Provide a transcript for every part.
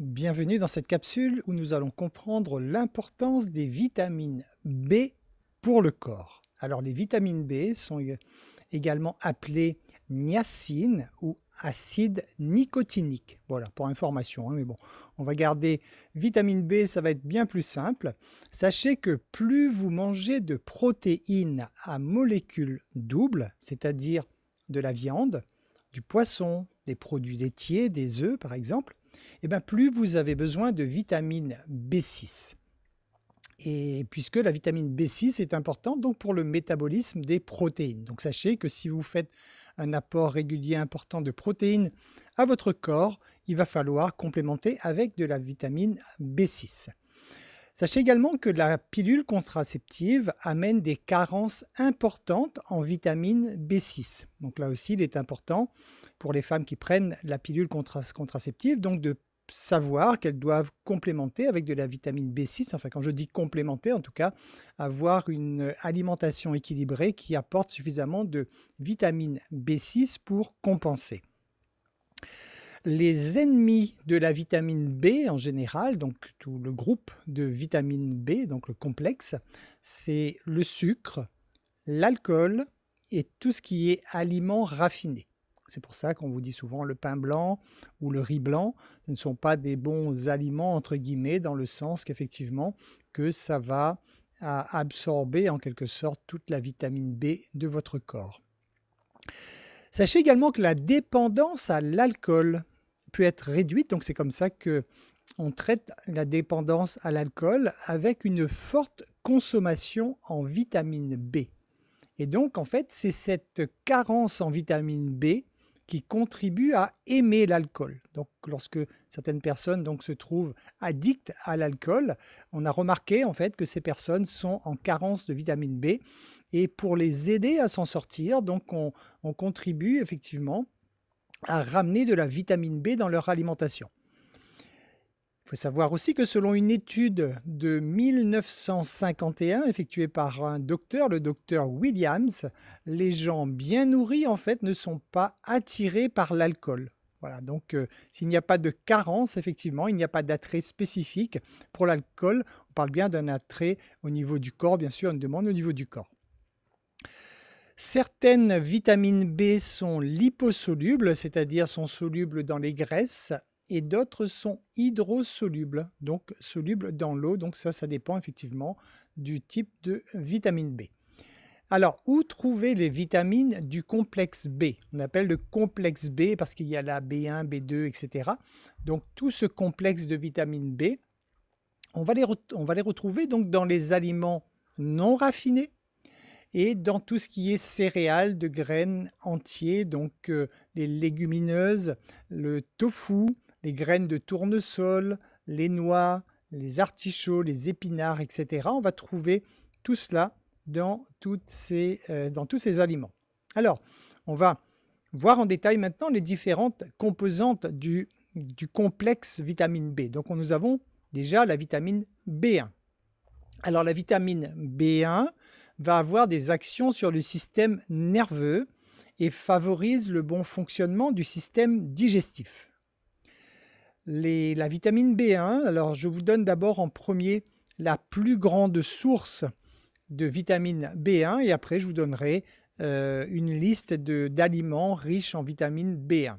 Bienvenue dans cette capsule où nous allons comprendre l'importance des vitamines B pour le corps. Alors les vitamines B sont également appelées niacine ou acide nicotinique. Voilà, pour information, hein, mais bon, on va garder vitamine B, ça va être bien plus simple. Sachez que plus vous mangez de protéines à molécules doubles, c'est-à-dire de la viande, du poisson, des produits laitiers, des œufs par exemple, et bien plus vous avez besoin de vitamine B6. Et puisque la vitamine B6 est importante donc pour le métabolisme des protéines. Donc sachez que si vous faites un apport régulier important de protéines à votre corps, il va falloir complémenter avec de la vitamine B6. Sachez également que la pilule contraceptive amène des carences importantes en vitamine B6. Donc là aussi, il est important pour les femmes qui prennent la pilule contraceptive donc de savoir qu'elles doivent complémenter avec de la vitamine B6. Enfin, quand je dis complémenter, en tout cas, avoir une alimentation équilibrée qui apporte suffisamment de vitamine B6 pour compenser. Les ennemis de la vitamine B en général, donc tout le groupe de vitamine B, donc le complexe, c'est le sucre, l'alcool et tout ce qui est aliments raffinés. C'est pour ça qu'on vous dit souvent le pain blanc ou le riz blanc, ce ne sont pas des bons aliments entre guillemets dans le sens qu'effectivement que ça va absorber en quelque sorte toute la vitamine B de votre corps. Sachez également que la dépendance à l'alcool peut être réduite, donc c'est comme ça que on traite la dépendance à l'alcool avec une forte consommation en vitamine B. Et donc en fait, c'est cette carence en vitamine B qui contribue à aimer l'alcool. Donc lorsque certaines personnes donc se trouvent addictes à l'alcool, on a remarqué en fait que ces personnes sont en carence de vitamine B et pour les aider à s'en sortir, donc on contribue effectivement à ramener de la vitamine B dans leur alimentation. Il faut savoir aussi que selon une étude de 1951 effectuée par un docteur, le docteur Williams, les gens bien nourris en fait ne sont pas attirés par l'alcool. Voilà, donc s'il n'y a pas de carence, effectivement, il n'y a pas d'attrait spécifique pour l'alcool. On parle bien d'un attrait au niveau du corps, bien sûr, une demande au niveau du corps. Certaines vitamines B sont liposolubles, c'est-à-dire sont solubles dans les graisses, et d'autres sont hydrosolubles, donc solubles dans l'eau. Donc ça dépend effectivement du type de vitamine B. Alors, où trouver les vitamines du complexe B? On appelle le complexe B parce qu'il y a la B1, B2, etc. Donc tout ce complexe de vitamine B, on va les retrouver donc dans les aliments non raffinés, et dans tout ce qui est céréales de graines entiers, donc les légumineuses, le tofu, les graines de tournesol, les noix, les artichauts, les épinards, etc. On va trouver tout cela dans tous ces aliments. Alors, on va voir en détail maintenant les différentes composantes du complexe vitamine B. Donc, nous avons déjà la vitamine B1. Alors, la vitamine B1 va avoir des actions sur le système nerveux et favorise le bon fonctionnement du système digestif. La vitamine B1, alors je vous donne d'abord en premier la plus grande source de vitamine B1 et après je vous donnerai une liste d'aliments riches en vitamine B1.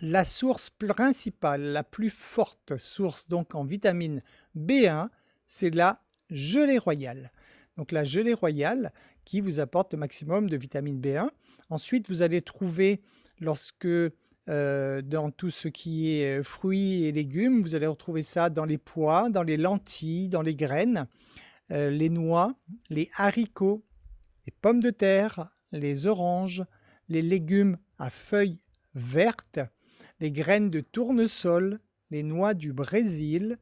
La source principale, la plus forte source donc en vitamine B1, c'est la gelée royale. Donc la gelée royale qui vous apporte le maximum de vitamine B1. Ensuite, vous allez trouver lorsque dans tout ce qui est fruits et légumes, vous allez retrouver ça dans les pois, dans les lentilles, dans les graines, les noix, les haricots, les pommes de terre, les oranges, les légumes à feuilles vertes, les graines de tournesol, les noix du Brésil,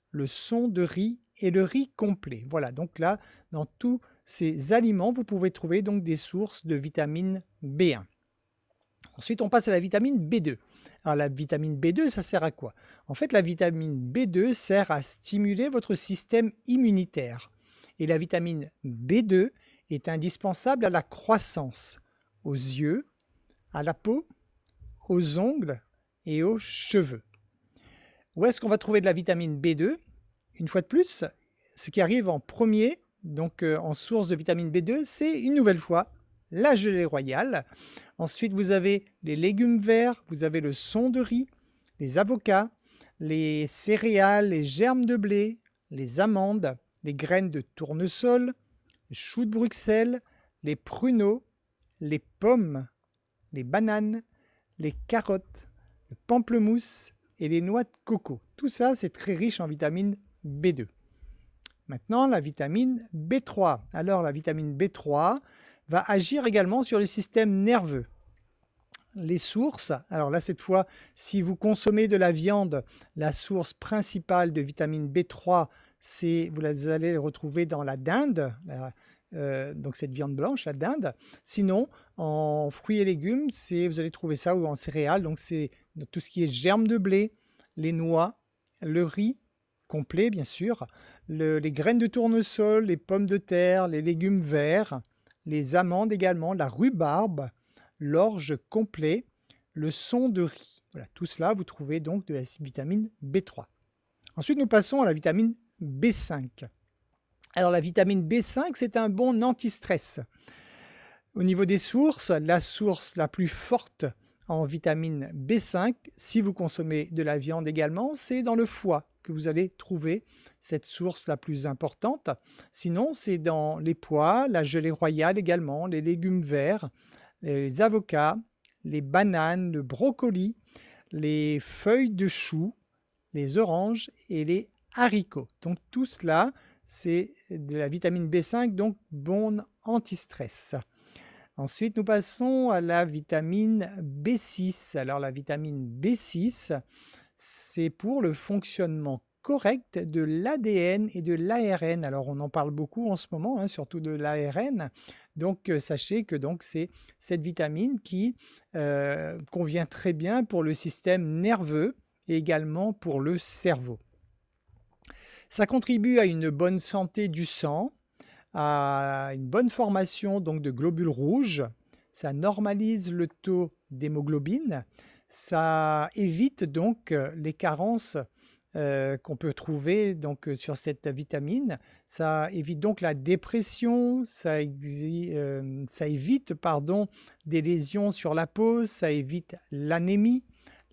le son de riz et le riz complet. Voilà, donc là, dans tous ces aliments, vous pouvez trouver donc des sources de vitamine B1. Ensuite, on passe à la vitamine B2. Alors la vitamine B2, ça sert à quoi? En fait, la vitamine B2 sert à stimuler votre système immunitaire. Et la vitamine B2 est indispensable à la croissance, aux yeux, à la peau, aux ongles et aux cheveux. Où est-ce qu'on va trouver de la vitamine B2? Une fois de plus, ce qui arrive en premier, donc en source de vitamine B2, c'est une nouvelle fois la gelée royale. Ensuite, vous avez les légumes verts, vous avez le son de riz, les avocats, les céréales, les germes de blé, les amandes, les graines de tournesol, les choux de Bruxelles, les pruneaux, les pommes, les bananes, les carottes, le pamplemousse et les noix de coco. Tout ça, c'est très riche en vitamine B2. Maintenant, la vitamine B3. Alors, la vitamine B3 va agir également sur le système nerveux. Les sources, alors là, cette fois, si vous consommez de la viande, la source principale de vitamine B3, vous allez le retrouver dans la dinde, donc cette viande blanche, la dinde. Sinon, en fruits et légumes, vous allez trouver ça, ou en céréales, donc c'est tout ce qui est germes de blé, les noix, le riz complet, bien sûr, les graines de tournesol, les pommes de terre, les légumes verts, les amandes également, la rhubarbe, l'orge complet, le son de riz. Voilà, tout cela, vous trouvez donc de la vitamine B3. Ensuite, nous passons à la vitamine B5. Alors, la vitamine B5, c'est un bon anti-stress. Au niveau des sources, la source la plus forte en vitamine B5, si vous consommez de la viande également, c'est dans le foie que vous allez trouver cette source la plus importante. Sinon, c'est dans les pois, la gelée royale également, les légumes verts, les avocats, les bananes, le brocoli, les feuilles de chou, les oranges et les haricots. Donc tout cela, c'est de la vitamine B5, donc bon anti-stress. Ensuite, nous passons à la vitamine B6. Alors la vitamine B6, c'est pour le fonctionnement correct de l'ADN et de l'ARN. Alors on en parle beaucoup en ce moment, hein, surtout de l'ARN. Donc sachez que c'est cette vitamine qui convient très bien pour le système nerveux et également pour le cerveau. Ça contribue à une bonne santé du sang, à une bonne formation donc de globules rouges, ça normalise le taux d'hémoglobine, ça évite donc les carences qu'on peut trouver donc sur cette vitamine, ça évite donc la dépression, ça évite des lésions sur la peau, ça évite l'anémie,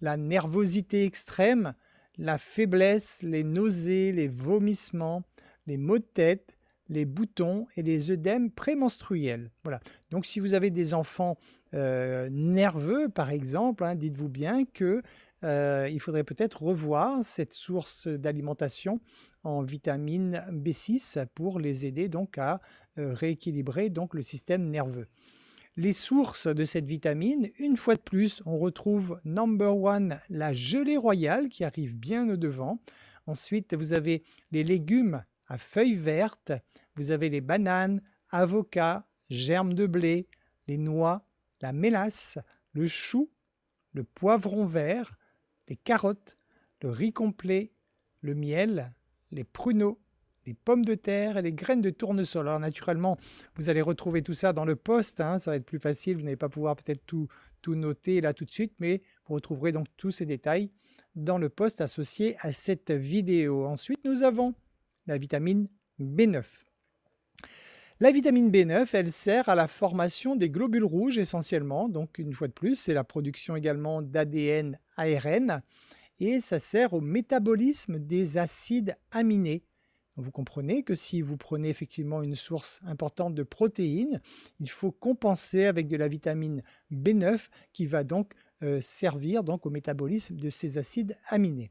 la nervosité extrême, la faiblesse, les nausées, les vomissements, les maux de tête, les boutons et les œdèmes prémenstruels. Voilà. Donc si vous avez des enfants nerveux, par exemple, hein, dites-vous bien que il faudrait peut-être revoir cette source d'alimentation en vitamine B6 pour les aider donc à rééquilibrer donc le système nerveux. Les sources de cette vitamine, une fois de plus, on retrouve number one, la gelée royale qui arrive bien au devant. Ensuite, vous avez les légumes à feuilles vertes, vous avez les bananes, avocats, germes de blé, les noix, la mélasse, le chou, le poivron vert, les carottes, le riz complet, le miel, les pruneaux, les pommes de terre et les graines de tournesol. Alors naturellement, vous allez retrouver tout ça dans le post, hein, ça va être plus facile, vous n'allez pas pouvoir peut-être tout noter là tout de suite, mais vous retrouverez donc tous ces détails dans le post associé à cette vidéo. Ensuite, nous avons la vitamine B9. La vitamine B9, elle sert à la formation des globules rouges essentiellement, donc une fois de plus, c'est la production également d'ADN, ARN, et ça sert au métabolisme des acides aminés. Vous comprenez que si vous prenez effectivement une source importante de protéines, il faut compenser avec de la vitamine B9 qui va donc servir donc au métabolisme de ces acides aminés.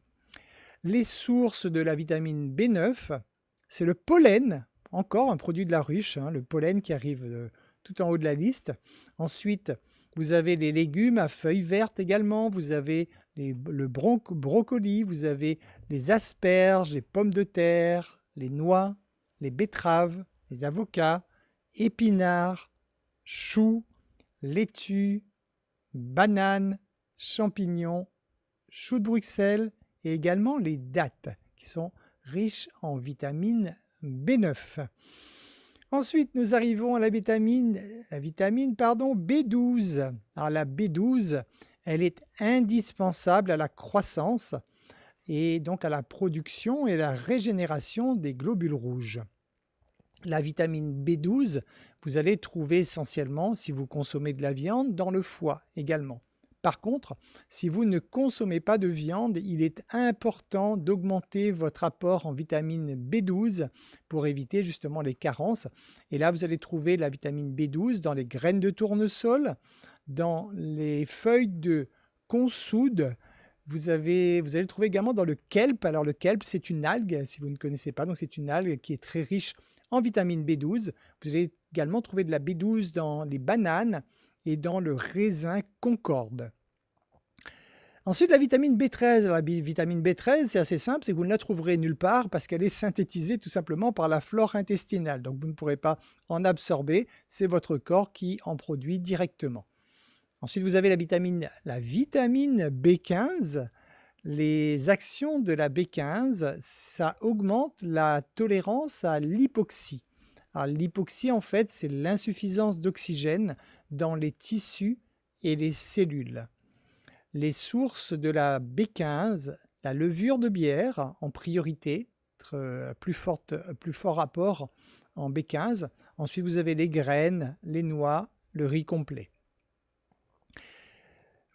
Les sources de la vitamine B9, c'est le pollen, encore un produit de la ruche, hein, le pollen qui arrive tout en haut de la liste. Ensuite, vous avez les légumes à feuilles vertes également, vous avez le brocoli, vous avez les asperges, les pommes de terre, les noix, les betteraves, les avocats, épinards, choux, laitues, bananes, champignons, choux de Bruxelles et également les dattes qui sont riches en vitamine B9. Ensuite, nous arrivons à la vitamine B12. Alors la B12, elle est indispensable à la croissance et donc à la production et la régénération des globules rouges. La vitamine B12, vous allez trouver essentiellement, si vous consommez de la viande, dans le foie également. Par contre, si vous ne consommez pas de viande, il est important d'augmenter votre apport en vitamine B12 pour éviter justement les carences. Et là, vous allez trouver la vitamine B12 dans les graines de tournesol, dans les feuilles de consoude. Vous allez le trouver également dans le kelp. Alors le kelp, c'est une algue, si vous ne connaissez pas, donc c'est une algue qui est très riche en vitamine B12. Vous allez également trouver de la B12 dans les bananes et dans le raisin Concorde. Ensuite, la vitamine B13. La vitamine B13, c'est assez simple, c'est que vous ne la trouverez nulle part parce qu'elle est synthétisée tout simplement par la flore intestinale. Donc vous ne pourrez pas en absorber, c'est votre corps qui en produit directement. Ensuite, vous avez la vitamine B15. Les actions de la B15, ça augmente la tolérance à l'hypoxie. Alors l'hypoxie, en fait, c'est l'insuffisance d'oxygène dans les tissus et les cellules. Les sources de la B15, la levure de bière en priorité, plus fort apport en B15. Ensuite, vous avez les graines, les noix, le riz complet.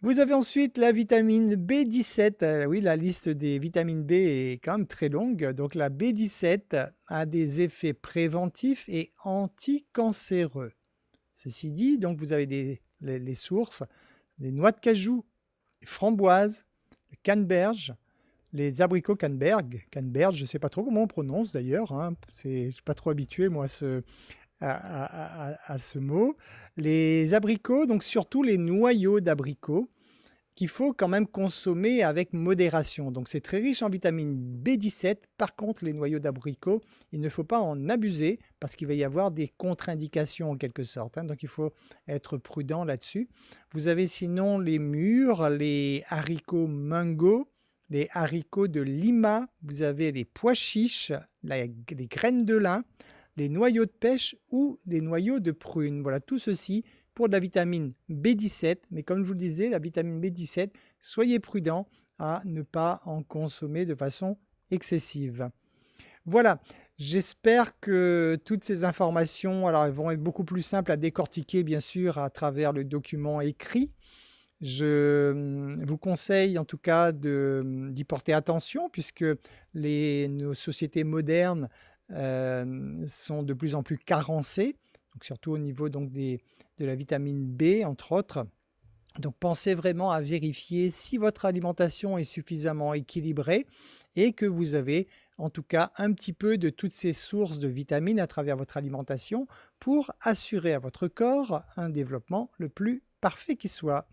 Vous avez ensuite la vitamine B17. Oui, la liste des vitamines B est quand même très longue. Donc la B17 a des effets préventifs et anticancéreux. Ceci dit, donc vous avez les sources, les noix de cajou, les framboises, le canneberge, les abricots canneberge, je ne sais pas trop comment on prononce d'ailleurs, hein. Je ne suis pas trop habitué moi à ce mot. Les abricots, donc surtout les noyaux d'abricots, qu'il faut quand même consommer avec modération. Donc c'est très riche en vitamine B17. Par contre, les noyaux d'abricot, il ne faut pas en abuser parce qu'il va y avoir des contre-indications en quelque sorte, hein. Donc il faut être prudent là-dessus. Vous avez sinon les mûres, les haricots mungo, les haricots de Lima, vous avez les pois chiches, les graines de lin, les noyaux de pêche ou les noyaux de prune. Voilà, tout ceci pour de la vitamine B17. Mais comme je vous le disais, la vitamine B17, soyez prudent à ne pas en consommer de façon excessive. Voilà, j'espère que toutes ces informations, alors elles vont être beaucoup plus simples à décortiquer bien sûr à travers le document écrit. Je vous conseille en tout cas d'y porter attention puisque nos sociétés modernes sont de plus en plus carencées, donc surtout au niveau donc de la vitamine B entre autres. Donc pensez vraiment à vérifier si votre alimentation est suffisamment équilibrée et que vous avez en tout cas un petit peu de toutes ces sources de vitamines à travers votre alimentation pour assurer à votre corps un développement le plus parfait qui soit.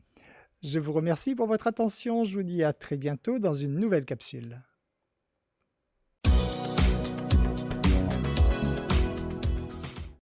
Je vous remercie pour votre attention, je vous dis à très bientôt dans une nouvelle capsule.